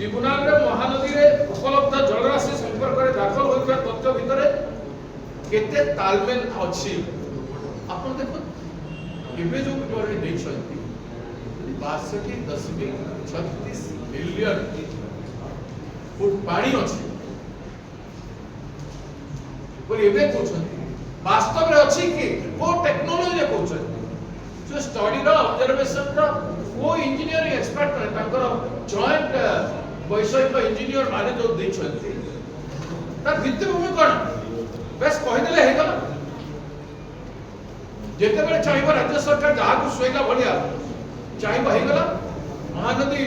tribunal रे महानदी रे उपलब्ध जलराशि संपर्क में दाखल होइबा तथ्य भितरे केते तालमेल अछि आपण देखो एबे जो विवरण दैछंती 62.36 मिलियन फुट पानी अछि बोले एबे कहउछंती वास्तव रे अछि कि को टेक्नोलॉजी रे कहउछंती जो स्टडी रो ऑब्जर्वेशन रो वो इंजीनियरिंग एक्सपर्ट ने तांकर जॉइंट वैषयिक इंजीनियर माने जो दैछंती ता भित्तिभूमि कोन बस कहि देले हे गला जेते बेले चाहिबा राज्य सरकार जहा को सोइला भलिया चाहिबा हे गला महानदी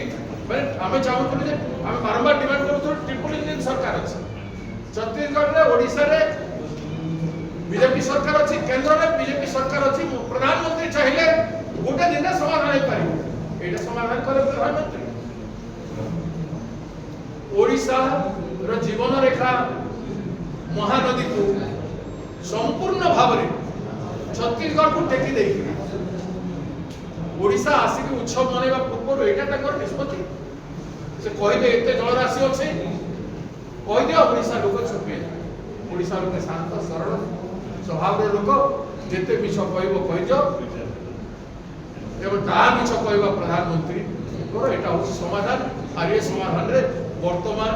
माने आमे चाहू जे आमे बारंबार डिमांड करू ट्रिपल इंजन सरकार अछि छत्तीसगढ़ रे ओडिसा रे बीजेपी सरकार अछि केंद्र रे बीजेपी सरकार अछि प्रधानमंत्री चाहिले गोटे दिन समाधान हे पारि एटा समाधान करे प्रधानमंत्री ओडिसा रो जीवन रेखा महानदी को संपूर्ण भाव रे छत्तीसगढ़ को टेकी देई ओडिसा आसी के उत्सव मनेबा पूर्व एटा तकर निष्पत्ति से कहले एते जलराशि अछि कहि दियो ओडिसा लोक चुपे ओडिसा लोक शांत सरल स्वभाव रो लोक जेते मिछ कहइबो कहि दियो एवं ता मिछ कहइबा प्रधानमंत्री को एटा हो समाधान और ये समाधान रे वर्तमान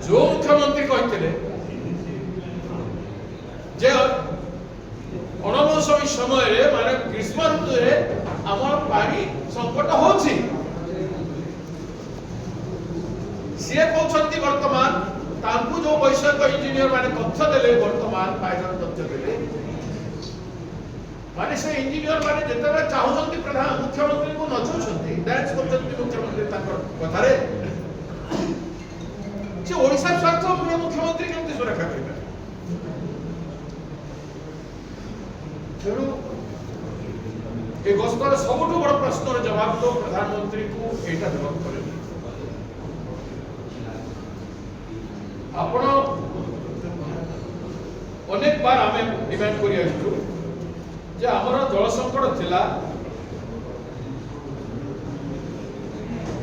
जो मुख्यमंत्री कहते जे अणमौसमी समय रे माने ग्रीष्म ऋतु रे हमर पानी संकट होछि से कहउछंती वर्तमान तांकु जो वैषयिक इंजीनियर माने तथ्य देले वर्तमान फाइनल तथ्य देले माने से इंजीनियर माने जेतबे चाहुछंती प्रधान मुख्यमंत्री को नचुछंती डांस करछंती मुख्यमंत्री ताकर कथारे जे ओडिसा स्वार्थ मुख्यमंत्री केमति सुरक्षा करिबा तेणु ए गस्तर सबुठु बड़ प्रश्नर जवाब तो प्रधानमंत्री को एटा देबाक पड़े आपण अनेक बार आमे डिमांड करि आछु जे हमर जल संकट थिला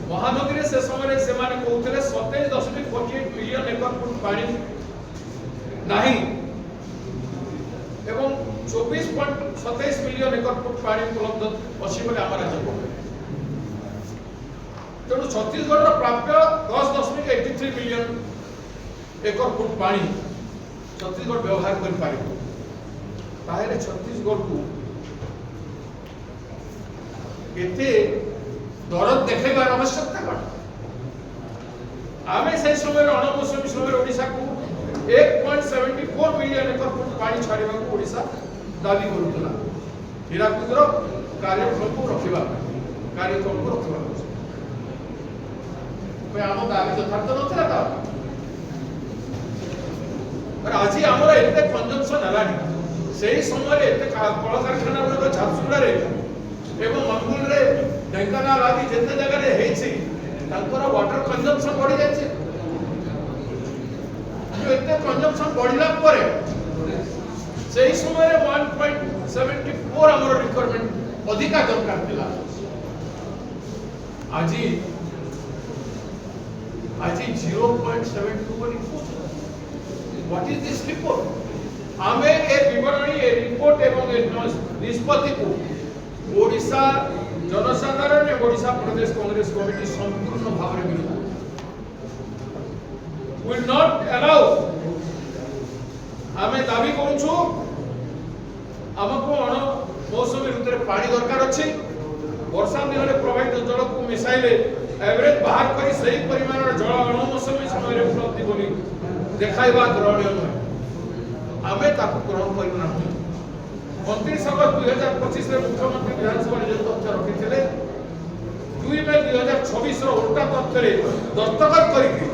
महानदी रे से समय रे से माने कहउतले 27.48 मिलियन एकड़ फुट पानी नाही एवं 24.27 मिलियन एकड़ फुट पानी उपलब्ध अछि बोले हमर राज्य को तेणु छत्तीसगढ़ रो प्राप्य 10.83 मिलियन एकड़ फुट पानी छत्तीसगढ़ व्यवहार कर पारिबो ताहेले छत्तीसगढ़ को एते दरद देखेबार आवश्यकता कौन आमे से समय अणमौसमी समय ओडिसा को 1.74 मिलियन एकड़ फुट पानी छाड़िबा को ओडिसा दाबी करूतला हिराकुदर कार्यक्रम को रखिबा पे आम दाबी यथार्थ नथिला ता पर आज हमर एते कंजम्पशन हलानी सेही समय एते कल कारखाना गुलो झारसुगुड़ा रे एवं मंगुल रे ढेंकानाल आदि जेते जगह रे हेछि तांकर वाटर कंजम्पशन बढ़ी जायछि जो एते कंजम्पशन बढ़िला परे सेही समय रे 1.74 हमर रिक्वायरमेंट अधिका दरकार थिला आज 0.72 बनी व्हाट इज दिस रिपोर्ट आमे ए विवरणी ए रिपोर्ट एवं ए निष्पत्ति को ओडिशा जनसाधारण ने ओडिशा प्रदेश कांग्रेस कमिटी संपूर्ण भाव रे विरोध will not allow आमे दाबी करूछु हमको अण मौसमी ऋतु रे पानी दरकार अछि वर्षा दिन रे प्रवाहित जल को मिसाइले एवरेज बाहर करी सही परिमाण जल अण मौसमी समय रे उपलब्धि बोली देखाइबा ग्रहणीय नय आमे ताकू ग्रहण करिना नाही 29 अगस्त 2025 रे मुख्यमंत्री विधानसभा जो तथ्य रखिथिले 2 मई 2026 रो उल्टा तथ्य रे दस्तखत करिके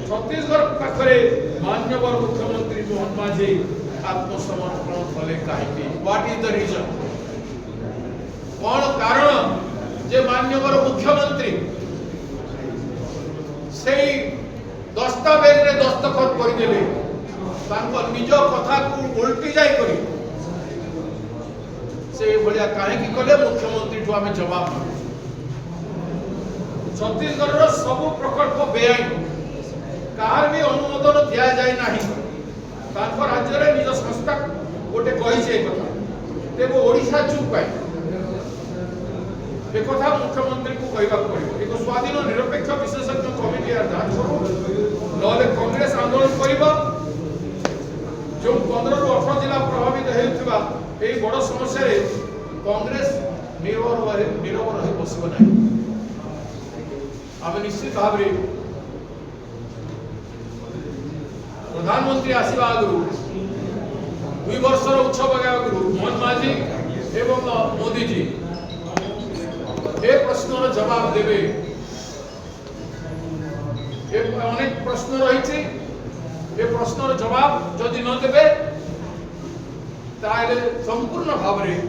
छत्तीसगढ़ पाखरे माननीय मुख्यमंत्री मोहन माझी आत्मसमर्पण कले काहे व्हाट इज द रीजन कौन कारण जे माननीय मुख्यमंत्री सेही दस्तावेज रे दस्तखत करिदेले तांको निज कथा को उल्टी जाय करी से भलिया काहे की कले मुख्यमंत्री जो हमें जवाब छत्तीसगढ़ रो सब प्रकल्प बेआईन कहार भी अनुमोदन दिया जाए नहीं तांको राज्य रे निज संस्था गोटे कहि छै कथा तेबो ओडिशा चुप पाए ए कथा मुख्यमंत्री को कहबा पड़िबो एक स्वाधीन निरपेक्ष विशेषज्ञ कमिटी आ जांच करू नले कांग्रेस आंदोलन करिबो जो 15 रु 18 जिला प्रभावित हेउथिबा एई बड़ समस्या रे कांग्रेस नीरव रही बसब ना आम निश्चित भाव में प्रधानमंत्री आसवा आगु 2 वर्षर उत्सव आगु मोहन माझी एवं मोदी जी ए प्रश्न जवाब देवे अनेक प्रश्न रही ए प्रश्न जवाब जदि न देवे ताले संपूर्ण भाव में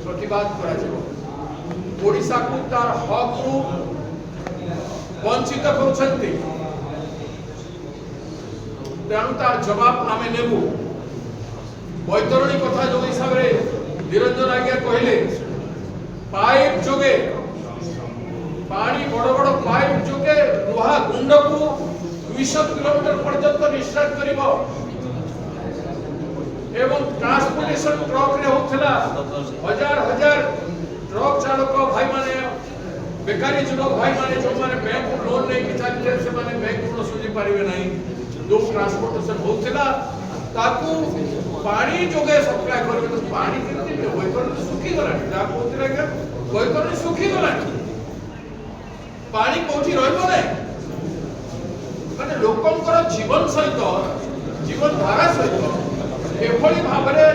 प्रतिवाद करा ओडिशा को तार हक को वंचित करुछंती तेणु तार जवाब आमे नेबु बैतरणी कथा जो हिसाब रे निरंजन आज्ञा कहले पाइप जोगे पानी बड़ बड़ पाइप जोगे लुहा गुंड को 200 किलोमीटर पर्यंत निश्रात करिवो एवं ट्रांसपोर्टेशन ट्रक रे होथला हजार हजार ट्रक चालक भाई माने बेकारी जुग भाई माने जो माने बैंक को लोन नहीं कि चालले से माने बैंक ऋण सुझी पारिबे नहीं जो ट्रांसपोर्टेशन होथला ताकू पानी जोगे सप्लाई करबे तो पानी केते होइतर सुखी गला जा कोतरे के होइतर सुखी गला पानी कोठी रहबो नहीं माने लोकंकर जीवन सहित जीवन धारा सहित एभली भाव में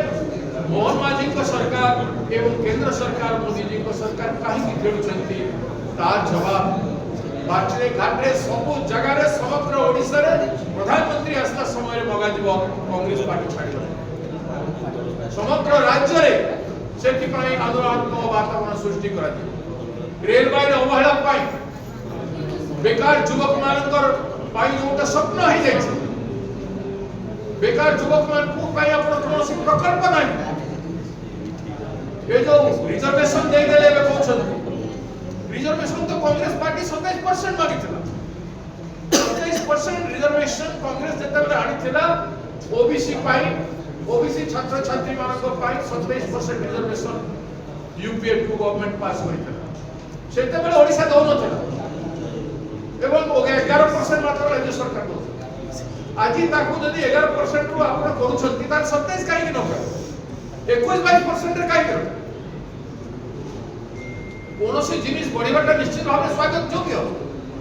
मोहन माझी सरकार एवं केंद्र सरकार मोदी जी सरकार कहीं खेलुंट तार जवाब बाटरे घाटे सब जगह समग्र ओडिशा रे प्रधानमंत्री आसला समय मगा जीव कांग्रेस पार्टी छाड़ समग्र राज्य रे सेति पई आंदोलनात्मक वातावरण सृष्टि करा रेलवे अवहेला पाई बेकार युवक मानकर पाई जोटा स्वप्न ही जाय बेकार युवक मान को पाई अपन कोनोसी प्रकल्प नाही ये जो रिजर्वेशन दे देले बे कहछन रिजर्वेशन तो कांग्रेस पार्टी 27% मागितला 27% रिजर्वेशन कांग्रेस जेता बेले आनिथिला ओबीसी पाई ओबीसी छात्र छात्री मानको पाई 27% रिजर्वेशन यूपीए 2 गवर्नमेंट पास करितला सेते बेले ओडिसा दौ नथिला एवं 11% मात्र राज्य सरकार दौ आज ताकू जदि 11% रु आपण करूछंती तार 27 काहे कि न कर 21-22% रे काहे कर कोनोसी जिनिस बढ़िबाटा निश्चित भाव स्वागत योग्य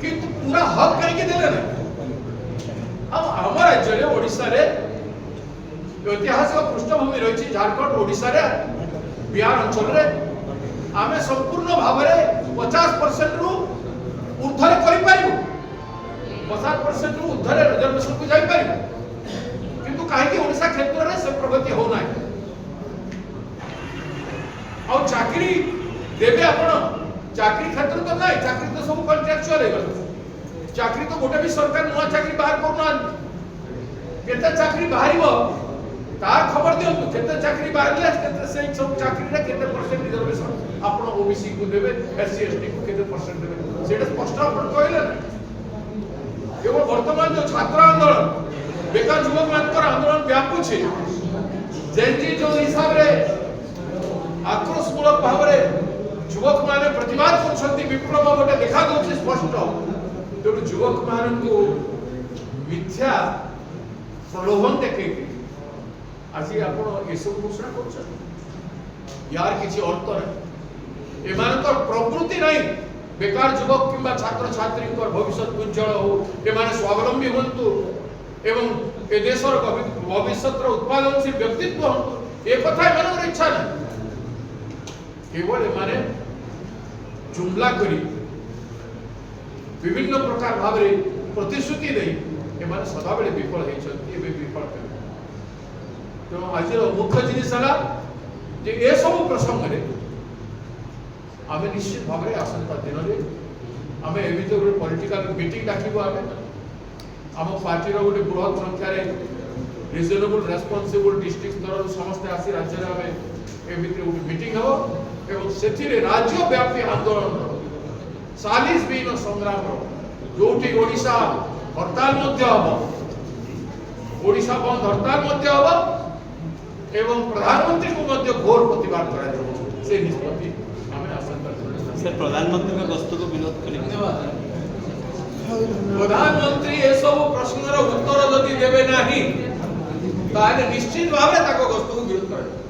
किंतु पूरा हक काहे कि देले ना अब हमर राज्य रे ओडिसा रे ऐतिहासिक पृष्ठभूमि रही झारखंड ओडिसा रे बिहार अंचल रे आमे संपूर्ण भाव रे 50% रु ऊर्ध्वर करि पारिबो 50% रु ऊर्ध्वर रिजर्वेशन को जाई पारिबो किंतु काहे कि ओडिसा क्षेत्र रे से प्रगति हो नाही और चाकरी देबे आपण चाकरी क्षेत्र तो नाही चाकरी तो सब कॉन्ट्रैक्चुअल है गल चाकरी तो गोटे भी सरकार नुआ चाकरी बाहर करना केते चाकरी बाहरिबो तार खबर दियंतु केते चाकरी बाहरले केते से सब चाकरी रे केते परसेंट रिजर्वेशन आपण ओबीसी को देबे एससी एसटी को केते परसेंट देबे सेटा स्पष्ट आपण कहले ना केवल वर्तमान जो छात्र आंदोलन बेकार युवक मानकर आंदोलन व्यापू छे जेंती जो हिसाब रे आक्रोशमूलक भाव रे युवक माने प्रतिवाद करछंती विप्लव गोटे देखा दउछि स्पष्ट तो युवक मान को मिथ्या प्रलोभन देखे आज आपण ए सब घोषणा करछन यार किछि अर्थ नै एमानकर प्रकृति नै बेकार युवक किंबा छात्र छात्री भविष्य उज्जवल हो एमाने स्वावलंबी होंतु एवं ए देशर भविष्यत उत्पादनशील व्यक्तित्व होंतु ए कथा एमानकर इच्छा नै केवल एमाने जुमला करी विभिन्न प्रकार भाव रे प्रतिश्रुति दे एमाने सदा बेले विफल हेछंती एबे विफल कर तो आज मुख्य जिनिस हला जे ए सब प्रसंग रे आमे निश्चित भाव रे आसंता दिन रे आमे ए भीतर गोटे पॉलिटिकल मीटिंग डाकिबो आम पार्टी रो गोटे बृहत संख्या रे रिजनेबल रेस्पोंसिबल डिस्ट्रिक्ट स्तर समस्त आसी राज्य रे आमे ए भीतर गोटे मीटिंग हो एवं सेथिरे राज्य व्यापी आंदोलन 40 दिन संग्राम जोटी ओडिशा हड़ताल मध्य हबो ओडिशा बंद हड़ताल मध्य हबो एवं प्रधानमंत्री को मध्य घोर प्रतिवाद करा जाबो से निष्पत्ति हमें आशंका करते सर प्रधानमंत्री का गस्त को विरोध करेंगे प्रधानमंत्री ए सब प्रश्नर उत्तर जदि देबे नाही ताले निश्चित भाबे ताको गस्त को विरोध करे